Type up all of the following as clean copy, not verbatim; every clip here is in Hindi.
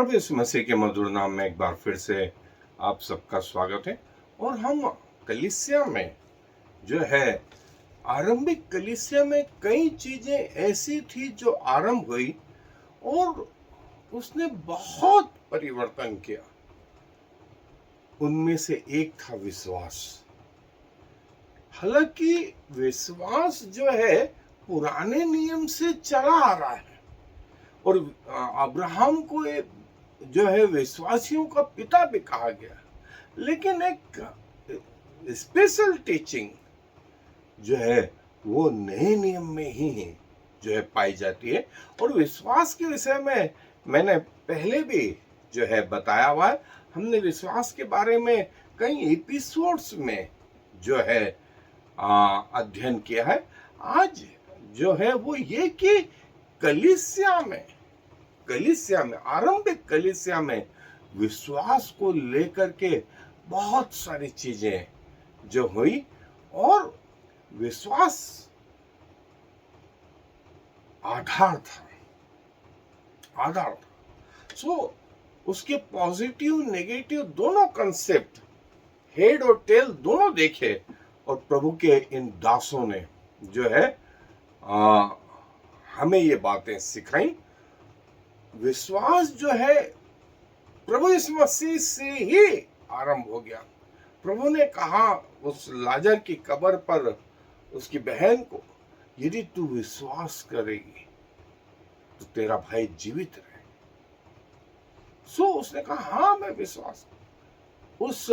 प्रभु यीशु मसीह के मधुर नाम में एक बार फिर से आप सबका स्वागत है। और हम कलीसिया में जो है आरंभिक कलीसिया में कई चीजें ऐसी थी जो आरंभ हुई और उसने बहुत परिवर्तन किया। उनमें से एक था विश्वास। हालांकि विश्वास जो है पुराने नियम से चला आ रहा है और अब्राहम को जो है विश्वासियों का पिता भी कहा गया, लेकिन एक स्पेशल टीचिंग जो है वो नए नियम में ही जो है पाई जाती है। और विश्वास के विषय में मैंने पहले भी जो है बताया हुआ है। हमने विश्वास के बारे में कई एपिसोड्स में जो है अध्ययन किया है। आज जो है वो ये कि कलीसिया में आरंभिक कलीसिया में विश्वास को लेकर के बहुत सारी चीजें जो हुई और विश्वास आधार था। सो उसके पॉजिटिव नेगेटिव दोनों कंसेप्ट, हेड और टेल दोनों देखे और प्रभु के इन दासों ने जो है हमें ये बातें सिखाई। विश्वास जो है प्रभु यीशु मसीह से ही आरंभ हो गया। प्रभु ने कहा उस लाजर की कब्र पर उसकी बहन को, यदि तू विश्वास करेगी तो तेरा भाई जीवित रहे। सो उसने कहा हाँ मैं विश्वास। उस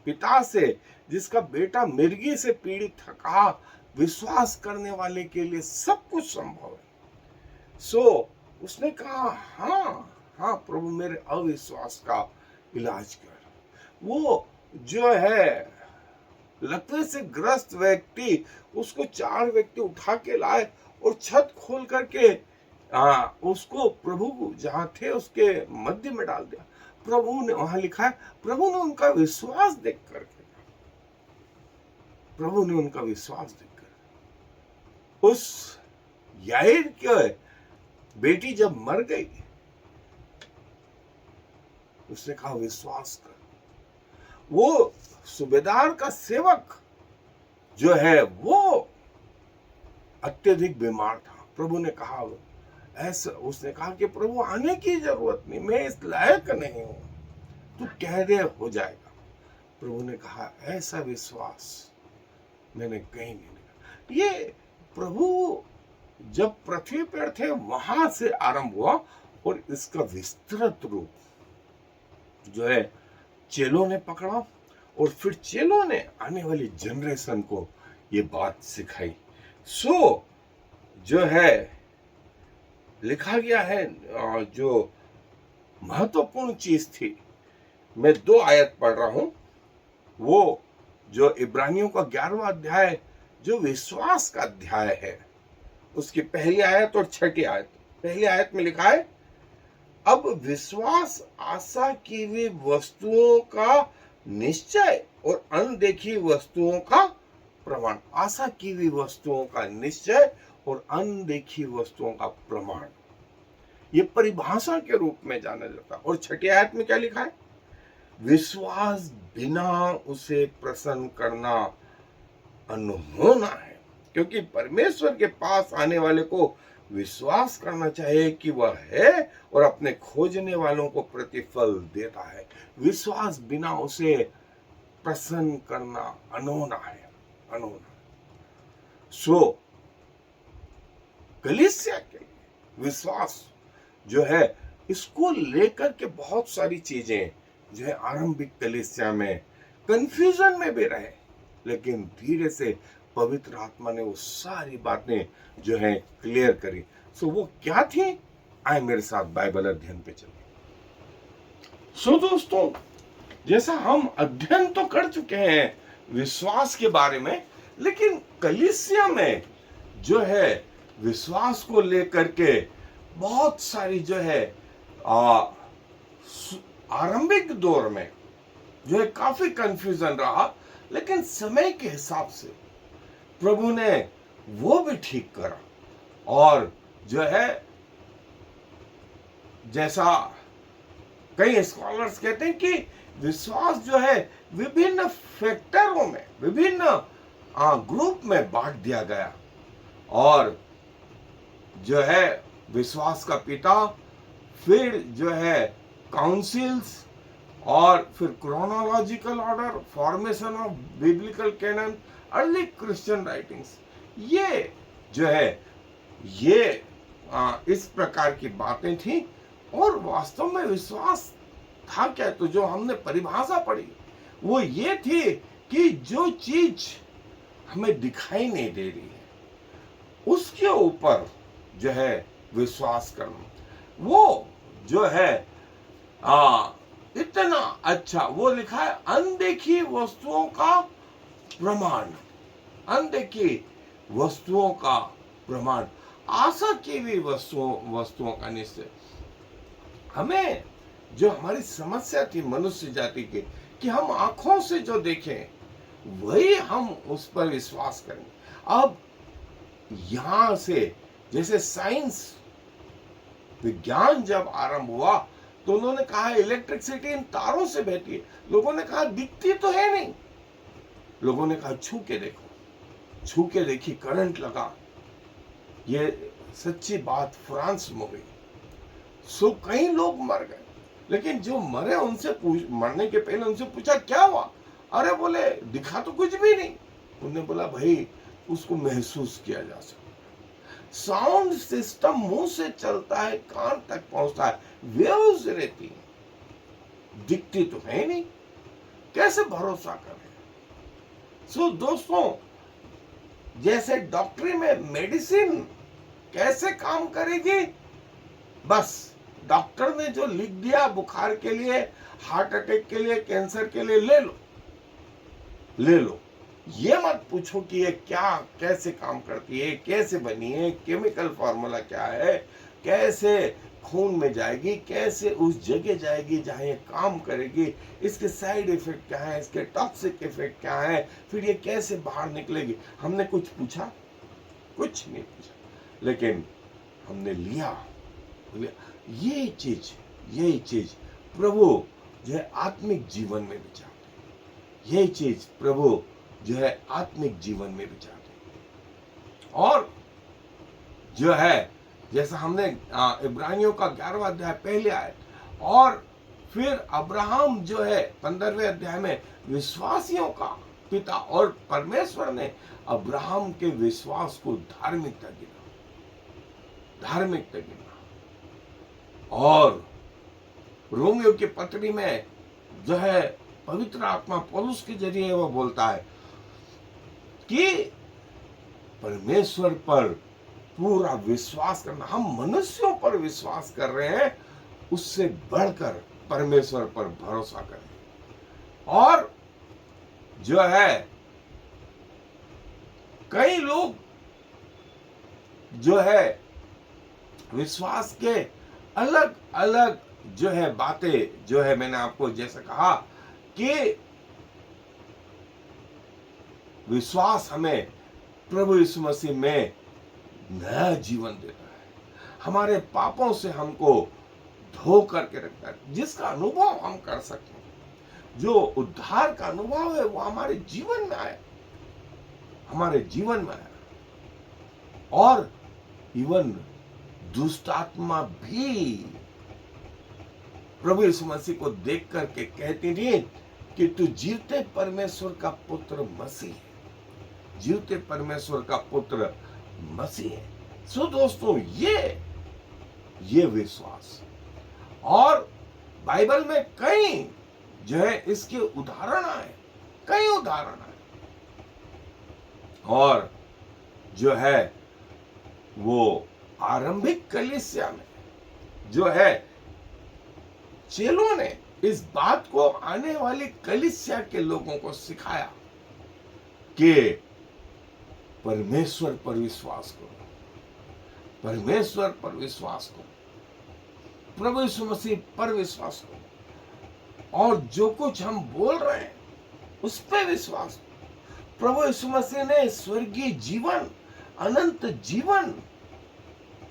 पिता से जिसका बेटा मिर्गी से पीड़ित था कहा विश्वास करने वाले के लिए सब कुछ संभव है। सो उसने कहा हाँ प्रभु मेरे अविश्वास का इलाज कर। वो जो है लकवे से ग्रस्त व्यक्ति, उसको 4 व्यक्ति उठा के लाए और छत खोल करके उसको प्रभु जहां थे उसके मध्य में डाल दिया। प्रभु ने, वहां लिखा है, प्रभु ने उनका विश्वास देख करके उस याईर के बेटी जब मर गई उसने कहा विश्वास कर। वो सूबेदार का सेवक जो है वो अत्यधिक बीमार था। प्रभु ने कहा ऐसा, उसने कहा कि प्रभु आने की जरूरत नहीं, मैं इस लायक नहीं हूं, तू कह दे हो जाएगा। प्रभु ने कहा ऐसा विश्वास मैंने कहीं नहीं देखा। ये प्रभु जब पृथ्वी पर थे वहां से आरंभ हुआ और इसका विस्तृत रूप जो है चेलों ने पकड़ा और फिर चेलों ने आने वाली जनरेशन को ये बात सिखाई। सो जो है लिखा गया है, जो महत्वपूर्ण चीज थी, मैं 2 आयत पढ़ रहा हूं। वो जो इब्रानियों का 11वां अध्याय जो विश्वास का अध्याय है, उसकी पहली आयत और 6ठी आयत। पहली आयत में लिखा है, अब विश्वास आशा की हुई वस्तुओं का निश्चय और अनदेखी वस्तुओं का प्रमाण। आशा की हुई वस्तुओं का निश्चय और अनदेखी वस्तुओं का प्रमाण, ये परिभाषा के रूप में जाना जाता है। और 6ठी आयत में क्या लिखा है, विश्वास बिना उसे प्रसन्न करना अनहोना है, क्योंकि परमेश्वर के पास आने वाले को विश्वास करना चाहिए कि वह है और अपने खोजने वालों को प्रतिफल देता है। विश्वास बिना उसे प्रसन्न करना अनहोना है, अनहोना। सो कलीसिया के लिए विश्वास जो है, इसको लेकर के बहुत सारी चीजें जो है आरंभिक कलीसिया में कंफ्यूजन में भी रहे, लेकिन धीरे से पवित्र आत्मा ने वो सारी बातें जो है क्लियर करी। सो वो क्या थी, आए मेरे साथ बाइबल अध्ययन पे चलिए। सो दोस्तों, जैसा हम अध्ययन तो कर चुके हैं विश्वास के बारे में, लेकिन कलीसिया में जो है विश्वास को लेकर के बहुत सारी जो है आरंभिक दौर में जो है काफी कंफ्यूजन रहा, लेकिन समय के हिसाब से प्रभु ने वो भी ठीक करा। और जो है जैसा कई स्कॉलर्स कहते हैं कि विश्वास जो है विभिन्न फैक्टरों में, विभिन्न ग्रुप में बांट दिया गया, और जो है विश्वास का पिता, फिर जो है काउंसिल्स, और फिर chronological order, formation of biblical canon, early Christian writings, ये जो है ये इस प्रकार की बातें थी। और वास्तव में विश्वास था क्या? तो जो हमने परिभाषा पढ़ी वो ये थी कि जो चीज हमें दिखाई नहीं दे रही है उसके ऊपर जो है विश्वास करना, वो जो है इतना अच्छा, वो लिखा है अनदेखी वस्तुओं का प्रमाण, अनदेखी वस्तुओं का प्रमाण, आशा की हुई वस्तुओं का निश्चय। हमें जो हमारी समस्या थी मनुष्य जाति की, कि हम आंखों से जो देखें वही हम उस पर विश्वास करें। अब यहां से जैसे साइंस, विज्ञान जब आरंभ हुआ तो उन्होंने कहा इलेक्ट्रिसिटी इन तारों से बहती है। लोगों ने कहा दिखती तो है नहीं। लोगों ने कहा छू के देखो, छू के देखी, करंट लगा। ये सच्ची बात फ्रांस में हुई। सो कई लोग मर गए, लेकिन जो मरे उनसे मरने के पहले उनसे पूछा क्या हुआ? अरे बोले दिखा तो कुछ भी नहीं। उन्होंने बोला भाई उसको महसूस किया जा सकता। साउंड सिस्टम मुंह से चलता है, कान तक पहुंचता है, वेव्स रहती है, दिखती तो है नहीं, कैसे भरोसा करें? सो दोस्तों, जैसे डॉक्टरी में मेडिसिन कैसे काम करेगी, बस डॉक्टर ने जो लिख दिया बुखार के लिए, हार्ट अटैक के लिए, कैंसर के लिए, ले लो ले लो। ये मत पूछो कि ये क्या कैसे काम करती है, कैसे बनी है, केमिकल फॉर्मूला क्या है, कैसे खून में जाएगी, कैसे उस जगह जाएगी जहां ये काम करेगी, इसके साइड इफेक्ट क्या है, इसके टॉक्सिक इफेक्ट क्या है, फिर ये कैसे बाहर निकलेगी। हमने कुछ पूछा? कुछ नहीं पूछा, लेकिन हमने लिया। यही चीज प्रभु जो है आत्मिक जीवन में भी चाहते हैं। यही चीज प्रभु जो है आत्मिक जीवन में भी चाहते हैं। और जो है जैसा हमने इब्रानियों का 11वां अध्याय पहले आए, और फिर अब्राहम जो है 15वें अध्याय में विश्वासियों का पिता, और परमेश्वर ने अब्राहम के विश्वास को धार्मिकता गिना। और रोमियो की पत्री में जो है पवित्र आत्मा पौलुस के जरिए वो बोलता है कि परमेश्वर पर पूरा विश्वास करना, हम मनुष्यों पर विश्वास कर रहे हैं, उससे बढ़कर परमेश्वर पर भरोसा करें। और जो है कई लोग जो है विश्वास के अलग अलग जो है बातें, जो है मैंने आपको जैसे कहा कि विश्वास हमें प्रभु यीशु मसीह में नया जीवन देता है, हमारे पापों से हमको धो करके रखता है, जिसका अनुभव हम कर सकते हैं। जो उद्धार का अनुभव है वो हमारे जीवन में आया, और इवन दुष्ट आत्मा भी प्रभु यीशु मसीह को देख करके कहती थी कि तू जीवते परमेश्वर का पुत्र मसीह है, जीवते परमेश्वर का पुत्र मसीह है। सो दोस्तों, ये विश्वास, और बाइबल में कई जो है इसके उदाहरण आए, और जो है वो आरंभिक कलीसिया में जो है चेलों ने इस बात को आने वाली कलीसिया के लोगों को सिखाया कि परमेश्वर पर विश्वास करो, प्रभु यीशु मसीह पर विश्वास करो, और जो कुछ हम बोल रहे हैं उस पर विश्वास करो। प्रभु यीशु मसीह ने स्वर्गीय जीवन, अनंत जीवन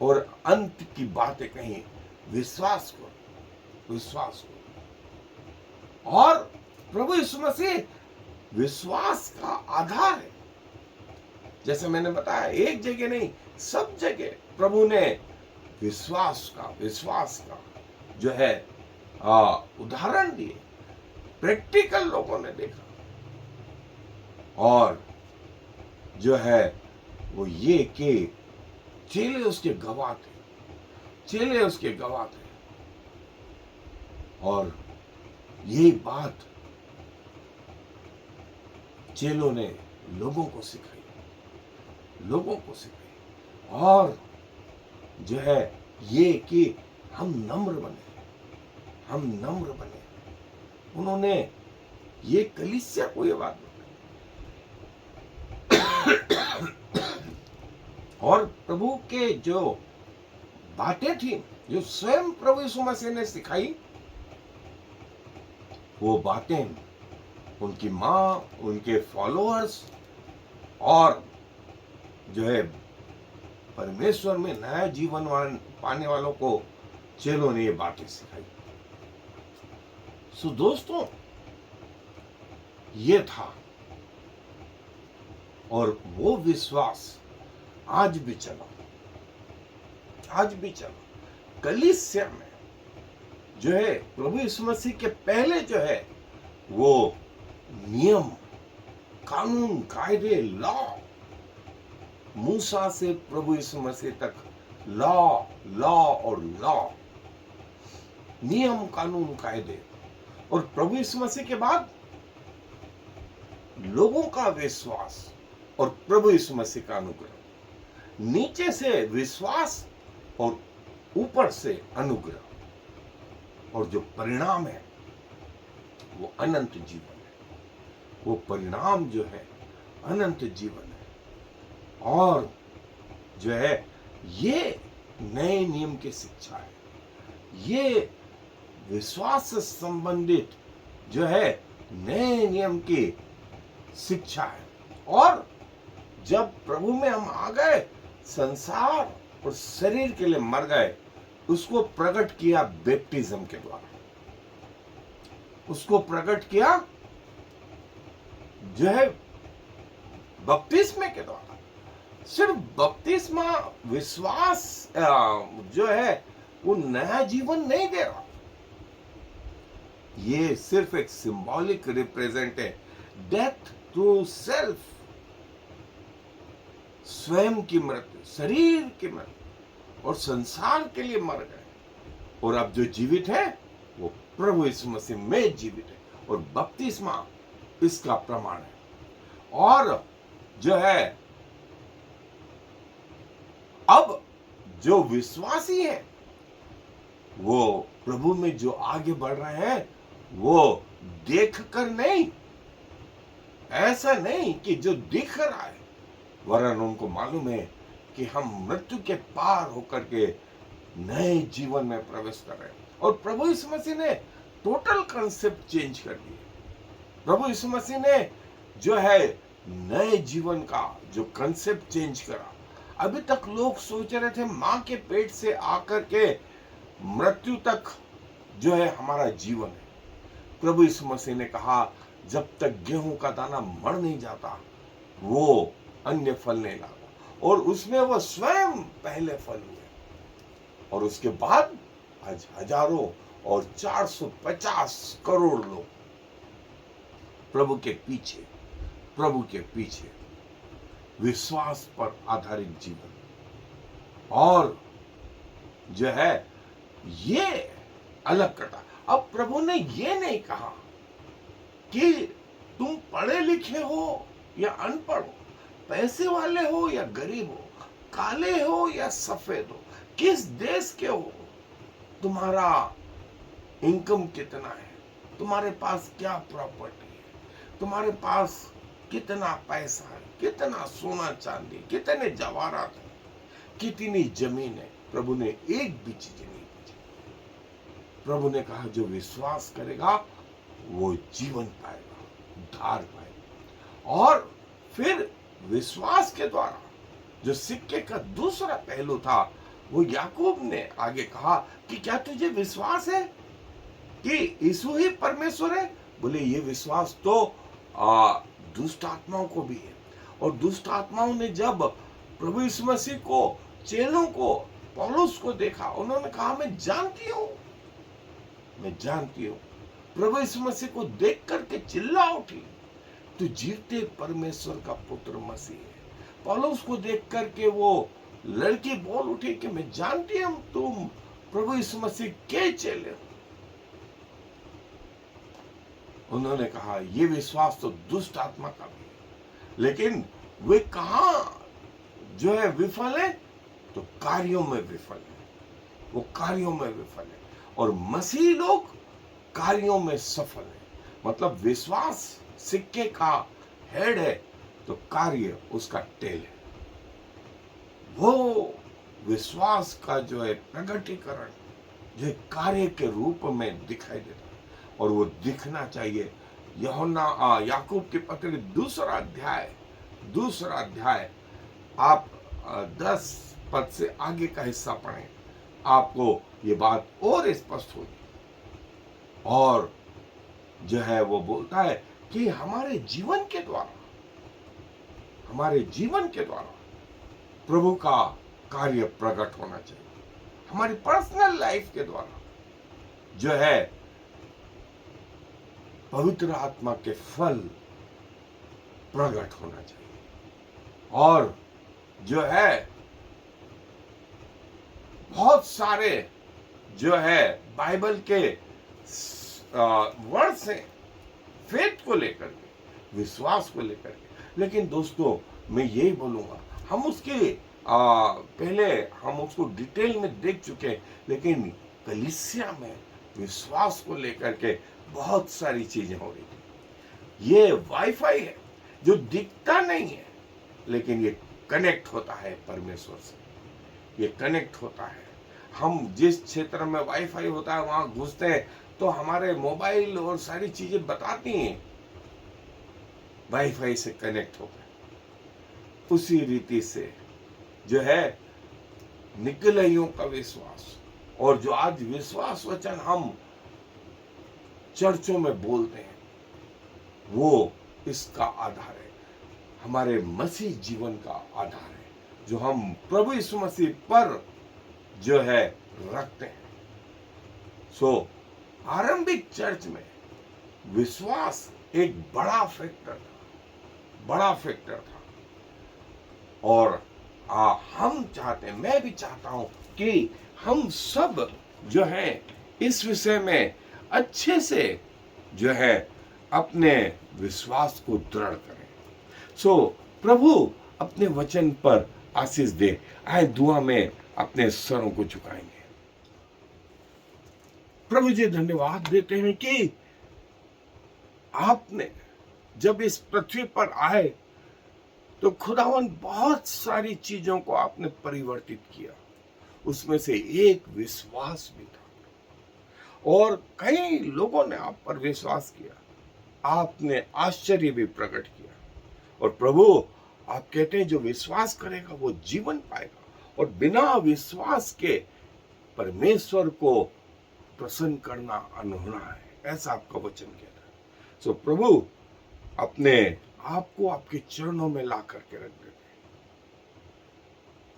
और अंत की बातें कही, विश्वास करो। और प्रभु यीशु मसीह विश्वास का आधार है। जैसे मैंने बताया, एक जगह नहीं, सब जगह प्रभु ने विश्वास का जो है उदाहरण दिए, प्रैक्टिकल लोगों ने देखा। और जो है वो ये कि चेले उसके गवाह थे। और ये बात चेलों ने लोगों को सिखाई। और जो है ये कि हम नम्र बने। उन्होंने ये कलीसिया को ये बात बताई। और प्रभु के जो बातें थी, जो स्वयं प्रभु यीशु मसीह ने सिखाई, वो बातें उनकी माँ, उनके फॉलोअर्स और जो है परमेश्वर में नया जीवन पाने वालों को चेलों ने ये बातें सिखाई। सो दोस्तों, ये था, और वो विश्वास आज भी चला। कलीसिया में जो है प्रभु यीशु मसीह के पहले जो है वो नियम, कानून, कायदे, लॉ, मूसा से प्रभु यीशु मसीह तक लॉ, नियम, कानून, कायदे। और प्रभु यीशु मसीह के बाद लोगों का विश्वास और प्रभु यीशु मसीह का अनुग्रह। नीचे से विश्वास और ऊपर से अनुग्रह, और जो परिणाम है वो अनंत जीवन है। वो परिणाम जो है अनंत जीवन है। और जो है ये नए नियम की शिक्षा है। ये विश्वास से संबंधित जो है नए नियम की शिक्षा है। और जब प्रभु में हम आ गए, संसार और शरीर के लिए मर गए, उसको प्रकट किया बैप्टिज्म के द्वारा। उसको प्रकट किया जो है बपतिस्मे के द्वारा। सिर्फ बपतिस्मा विश्वास जो है वो नया जीवन नहीं दे रहा। ये सिर्फ एक सिंबॉलिक रिप्रेजेंट है। डेथ टू सेल्फ, स्वयं की मृत्यु, शरीर की मृत्यु, और संसार के लिए मर गए। और अब जो जीवित है वो प्रभु यीशु मसीह में जीवित है। और बपतिस्मा इसका प्रमाण है। और जो है अब जो विश्वासी है वो प्रभु में जो आगे बढ़ रहे हैं, वो देखकर नहीं, ऐसा नहीं कि जो दिख रहा है, वरन उनको मालूम है कि हम मृत्यु के पार होकर के नए जीवन में प्रवेश कर रहे हैं। और प्रभु यीशु मसीह ने टोटल कंसेप्ट चेंज कर दिए। प्रभु यीशु मसीह ने जो है नए जीवन का जो कंसेप्ट चेंज करा। अभी तक लोग सोच रहे थे मां के पेट से आकर के मृत्यु तक जो है हमारा जीवन है। प्रभु यीशु मसीह ने कहा, जब तक गेहूं का दाना मर नहीं जाता वो अन्य फल नहीं लाता। और उसमें वो स्वयं पहले फल हुए। और उसके बाद आज हजारों और 450 करोड़ लोग प्रभु के पीछे विश्वास पर आधारित जीवन। और जो है ये अलग कटा। अब प्रभु ने ये नहीं कहा कि तुम पढ़े लिखे हो या अनपढ़ हो, पैसे वाले हो या गरीब हो, काले हो या सफेद हो, किस देश के हो, तुम्हारा इनकम कितना है, तुम्हारे पास क्या प्रॉपर्टी है, तुम्हारे पास कितना पैसा है, कितना सोना चांदी, कितने जवाहरात है, कितनी जमीन है। प्रभु ने एक भी चीज नहीं पूछी। प्रभु ने कहा जो विश्वास करेगा वो जीवन पाएगा, उद्धार पाएगा। और फिर विश्वास के द्वारा जो सिक्के का दूसरा पहलू था, वो याकूब ने आगे कहा कि क्या तुझे विश्वास है कि यीशु ही परमेश्वर है? बोले ये विश्वास तो दुष्ट आत्माओं को भी है। और दुष्ट आत्माओं ने जब प्रभु यीशु मसीह को, चेलों को, पौलुस को देखा, उन्होंने कहा मैं जानती हूं, मैं जानती हूं। प्रभु यीशु मसीह को देख करके चिल्ला उठी, तू जीवते परमेश्वर का पुत्र मसीह है। पौलुस को देख करके वो लड़की बोल उठी कि मैं जानती हूं तुम प्रभु यीशु मसीह के चेले हो। उन्होंने कहा ये विश्वास तो दुष्ट आत्मा का भी है, लेकिन वे कहां जो है विफल है? तो कार्यों में विफल है, वो कार्यों में विफल है। और मसीह लोग कार्यों में सफल है। मतलब विश्वास सिक्के का हेड है तो कार्य उसका टेल है। वो विश्वास का जो है प्रगटीकरण जो कार्य के रूप में दिखाई देता है, और वो दिखना चाहिए। यूहन्ना याकूब की पत्री दूसरा अध्याय आप 10 पद से आगे का हिस्सा पढ़ें, आपको ये बात और स्पष्ट होगी। और जो है वो बोलता है कि हमारे जीवन के द्वारा प्रभु का कार्य प्रकट होना चाहिए। हमारी पर्सनल लाइफ के द्वारा जो है पवित्र आत्मा के फल प्रकट होना चाहिए। और जो है बहुत सारे जो है बाइबल के वर्ड्स हैं फेथ को लेकर के, विश्वास को लेकर के। लेकिन दोस्तों मैं यही बोलूंगा, हम उसके पहले हम उसको डिटेल में देख चुके हैं, लेकिन कलीसिया में विश्वास को लेकर के बहुत सारी चीजें हो रही थी। ये वाईफाई है जो दिखता नहीं है, लेकिन ये कनेक्ट होता है परमेश्वर से, ये कनेक्ट होता है। हम जिस क्षेत्र में वाईफाई होता है वहां घुसते हैं तो हमारे मोबाइल और सारी चीजें बताती हैं वाईफाई से कनेक्ट होकर। उसी रीति से जो है निकलइयों का विश्वास, और जो आज विश्वास वचन हम चर्चों में बोलते हैं, वो इसका आधार है, हमारे मसीह जीवन का आधार है, जो हम प्रभु यीशु मसीह पर जो है रखते हैं। सो आरंभिक चर्च में विश्वास एक बड़ा फैक्टर था। और हम चाहते हैं, मैं भी चाहता हूं कि हम सब जो है इस विषय में अच्छे से जो है अपने विश्वास को दृढ़ करें। सो प्रभु अपने वचन पर आशीष दे। आए दुआ में अपने सरों को झुकाएंगे। प्रभु जी धन्यवाद देते हैं कि आपने जब इस पृथ्वी पर आए तो खुदावन बहुत सारी चीजों को आपने परिवर्तित किया, उसमें से एक विश्वास भी था। और कई लोगों ने आप पर विश्वास किया, आपने आश्चर्य भी प्रकट किया। और प्रभु आप कहते हैं जो विश्वास करेगा वो जीवन पाएगा, और बिना विश्वास के परमेश्वर को प्रसन्न करना अनहोना है, ऐसा आपका वचन कहता है। सो प्रभु अपने आपको आपके चरणों में ला करके रख देते हैं।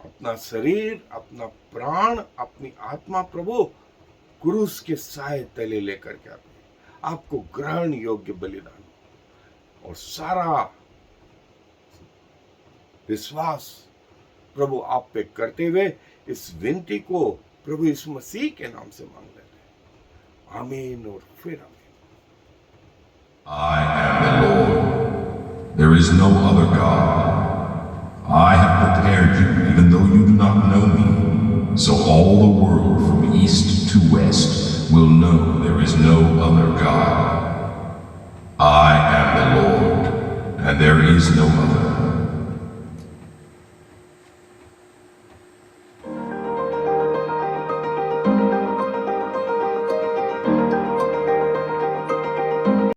अपना शरीर, अपना प्राण, अपनी आत्मा प्रभु क्रूस के साए तले लेकर के आते हैं, आपको ग्रहण योग्य बलिदान, और सारा विश्वास प्रभु आप पे करते हुए इस विनती को प्रभु यीशु मसीह के नाम से मांग लेते हैं। आमीन और फिर आमीन। I am the Lord. There is no other God. I have prepared you even though you do not know me. So all the world from east to west will know there is no other God. I am the Lord, and there is no other.